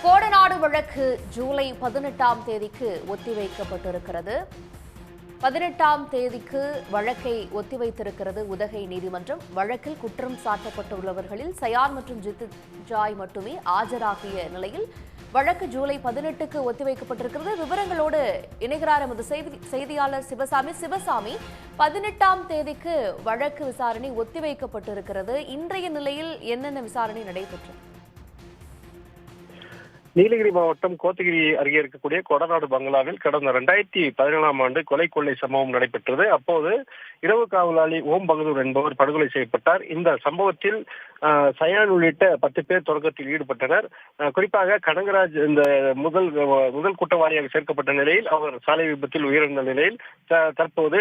கோடநாடு வழக்கு ஜூலை 18ஆம் தேதிக்கு ஒத்திவைக்கப்பட்டிருக்கிறது. 18ஆம் தேதிக்கு வழக்கை ஒத்திவைத்திருக்கிறது உதகை நீதிமன்றம். வழக்கில் குற்றம் சாட்டப்பட்டுள்ளவர்களில் சயான் மற்றும் ஜிதின் ஜாய் மட்டுமே ஆஜராகிய நிலையில் வழக்கு ஜூலை 18க்கு ஒத்திவைக்கப்பட்டிருக்கிறது. விவரங்களோடு இணைகிறார் எமது செய்தியாளர் சிவசாமி. 18ஆம் தேதிக்கு வழக்கு விசாரணை ஒத்திவைக்கப்பட்டிருக்கிறது. இன்றைய நிலையில் என்னென்ன விசாரணை நடைபெற்றது? நீலகிரி மாவட்டம் கோத்தகிரி அருகே இருக்கக்கூடிய கொடநாடு பங்களாவில் கடந்த 2017ஆம் ஆண்டு கொலை கொள்ளை சம்பவம் நடைபெற்றது. அப்போது இரவு காவலாளி ஓம் பகதூர் என்பவர் படுகொலை செய்யப்பட்டார். இந்த சம்பவத்தில் சயான் உள்ளிட்ட 10 பேர் தொடக்கத்தில் ஈடுபட்டனர். குறிப்பாக கனகராஜ் இந்த முதல் குற்றவாளியாக சேர்க்கப்பட்ட நிலையில் அவர் சாலை விபத்தில் உயிரிழந்த நிலையில் தற்போது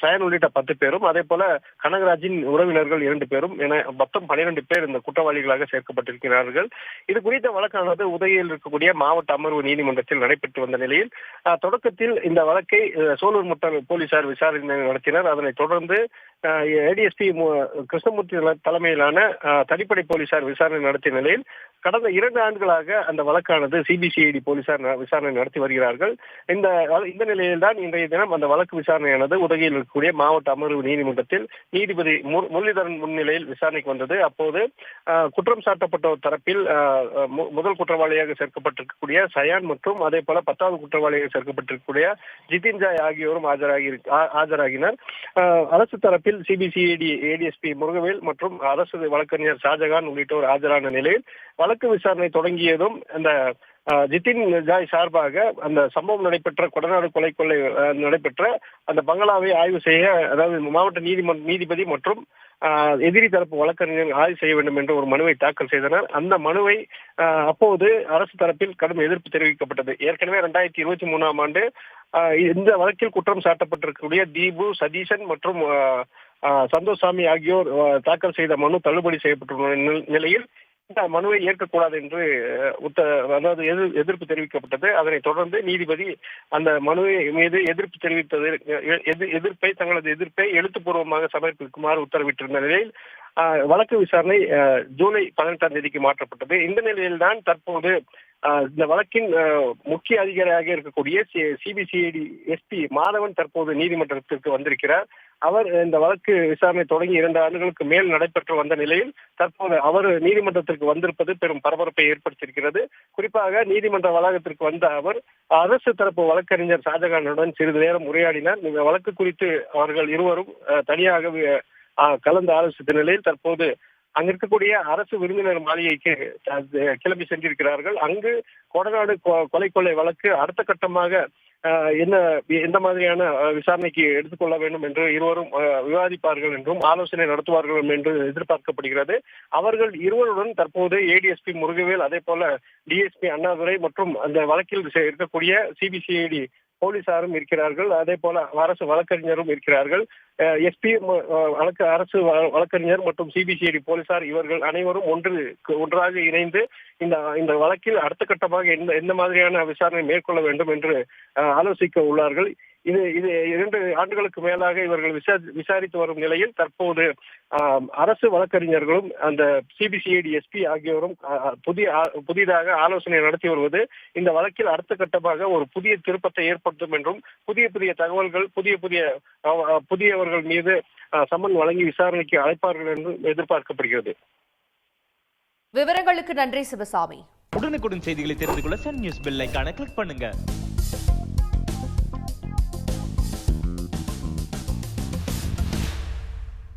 சயான் உள்ளிட்ட 10 பேரும் அதே போல கனகராஜின் உறவினர்கள் 2 பேரும் என மொத்தம் 12 பேர் இந்த குற்றவாளிகளாக சேர்க்கப்பட்டிருக்கிறார்கள். இது குறித்த வழக்கானது உதகையில் இருக்கக்கூடிய மாவட்ட அமர்வு நீதிமன்றத்தில் நடைபெற்று வந்த நிலையில் தொடக்கத்தில் இந்த வழக்கை சோலூர் முட்டல் போலீசார் விசாரணை நடத்தினர். அதனைத் தொடர்ந்து ஏடிஎஸ்பி கிருஷ்ணமூர்த்தி தலைமையிலான தனிப்படை போலீசார் விசாரணை நடத்திய நிலையில் கடந்த 2 ஆண்டுகளாக அந்த வழக்கானது சிபிசிஐடி போலீசார் விசாரணை நடத்தி வருகிறார்கள். இந்த நிலையில்தான் இன்றைய தினம் அந்த வழக்கு விசாரணையானது உதகையில் இருக்கக்கூடிய மாவட்ட அமர்வு நீதிமன்றத்தில் நீதிபதி முரளிதரன் முன்னிலையில் விசாரணைக்கு வந்தது. அப்போது குற்றம் சாட்டப்பட்டோர் தரப்பில் முதல் குற்றவாளியாக சேர்க்கப்பட்டிருக்கக்கூடிய சயான் மற்றும் அதே போல 10வது குற்றவாளியாக சேர்க்கப்பட்டிருக்கக்கூடிய ஜிதின் ஜாய் ஆகியோரும் ஆஜராகினர். அரசு தரப்பில் சிபிசிஐடி ஏடிஎஸ்பி முருகவேல் மற்றும் அரசு வழக்கறிஞர் ஷாஜகான் உள்ளிட்டோர் ஆஜரான நிலையில் வழக்கு விசாரணை தொடங்கியதும் அந்த ஜிதின் ஜாய் சார்பாக அந்த சம்பவம் நடைபெற்ற கொடநாடு கொலை கொள்ளை நடைபெற்ற அந்த பங்களாவை ஆய்வு செய்ய, அதாவது மாவட்ட நீதிபதி மற்றும் எதிரி தரப்பு வழக்கறிஞர் ஆய்வு செய்ய வேண்டும் என்று ஒரு மனுவை தாக்கல் செய்தனர். அந்த மனுவை அப்போது அரசு தரப்பில் கடும் எதிர்ப்பு தெரிவிக்கப்பட்டது. ஏற்கனவே 2023ஆம் ஆண்டு இந்த வழக்கில் குற்றம் சாட்டப்பட்டிருக்கக்கூடிய தீபு, சதீசன் மற்றும் சந்தோஷசாமி ஆகியோர் தாக்கல் செய்த மனு தள்ளுபடி செய்யப்பட்டுள்ள நிலையில் இந்த மனுவை ஏற்கக்கூடாது என்று எதிர்ப்பு தெரிவிக்கப்பட்டது. அதனைத் தொடர்ந்து நீதிபதி அந்த மனுவை மீது தங்களது எதிர்ப்பை எழுத்துப்பூர்வமாக சமர்ப்பிக்குமாறு உத்தரவிட்டிருந்த நிலையில் வழக்கு விசாரணை ஜூலை 18ஆம் தேதிக்கு மாற்றப்பட்டது. இந்த நிலையில்தான் தற்போது இந்த வழக்கின் முக்கிய அதிகாரியாக இருக்கக்கூடிய சிபிசிஐடி எஸ்பி மாதவன் தற்போது நீதிமன்றத்திற்கு வந்திருக்கிறார். அவர் இந்த வழக்கு விசாரணை தொடங்கி 2 ஆண்டுகளுக்கு மேல் நடைபெற்று வந்த நிலையில் தற்போது அவர் நீதிமன்றத்திற்கு வந்திருப்பது பெரும் பரபரப்பை ஏற்படுத்தியிருக்கிறது. குறிப்பாக நீதிமன்ற வளாகத்திற்கு வந்த அவர் அரசு தரப்பு வழக்கறிஞர் ஷாஜகானுடன் சிறிது நேரம் உரையாடினார். இந்த வழக்கு குறித்து அவர்கள் இருவரும் தனியாக கலந்து ஆலோசித்த நிலையில் தற்போது அங்க இருக்கக்கூடிய அரசு விருந்தினர் மாளிகைக்கு கிளம்பி சென்றிருக்கிறார்கள். அங்கு கொடநாடு கொலை கொள்ளை வழக்கு அடுத்த கட்டமாக எந்த மாதிரியான விசாரணைக்கு எடுத்துக்கொள்ள வேண்டும் என்று இருவரும் விவாதிப்பார்கள் என்றும் ஆலோசனை நடத்துவார்கள் என்று எதிர்பார்க்கப்படுகிறது. அவர்கள் இருவருடன் தற்போது ஏடிஎஸ்பி முருகவேல், அதே போல டிஎஸ்பி அண்ணாதுரை மற்றும் அந்த வழக்கில் இருக்கக்கூடிய சிபிசிஐடி போலீசாரும் இருக்கிறார்கள். அதே போல அரசு வழக்கறிஞரும் இருக்கிறார்கள். எஸ்பி அரசு வழக்கறிஞர் மற்றும் சிபிசிஐடி போலீசார் இவர்கள் அனைவரும் ஒன்றாக இணைந்து இந்த வழக்கில் அடுத்த கட்டமாக எந்த மாதிரியான விசாரணை மேற்கொள்ள வேண்டும் என்று ஆலோசிக்க உள்ளார்கள். இது 2 ஆண்டுகளுக்கு மேலாக இவர்கள் விசாரித்து வரும் நிலையில் தற்போது அரசு வழக்கறிஞர்களும் அந்த சிபிசிஐடி எஸ்பி ஆகியோரும் புதிதாக ஆலோசனை நடத்தி வருவது இந்த வழக்கில் அடுத்த கட்டமாக ஒரு புதிய திருப்பத்தை ஏற்படுத்தும் என்றும் புதிய தகவல்கள் புதியவர்கள் மீது சம்மன் வழங்கி விசாரணைக்கு அழைப்பார்கள் என்றும் எதிர்பார்க்கப்படுகிறது. விவரங்களுக்கு நன்றி சிவசாமி. உடனுக்குடன் செய்திகளை தெரிந்து கொள்ள சன் நியூஸ் பெல் ஐகானை கிளிக் பண்ணுங்க.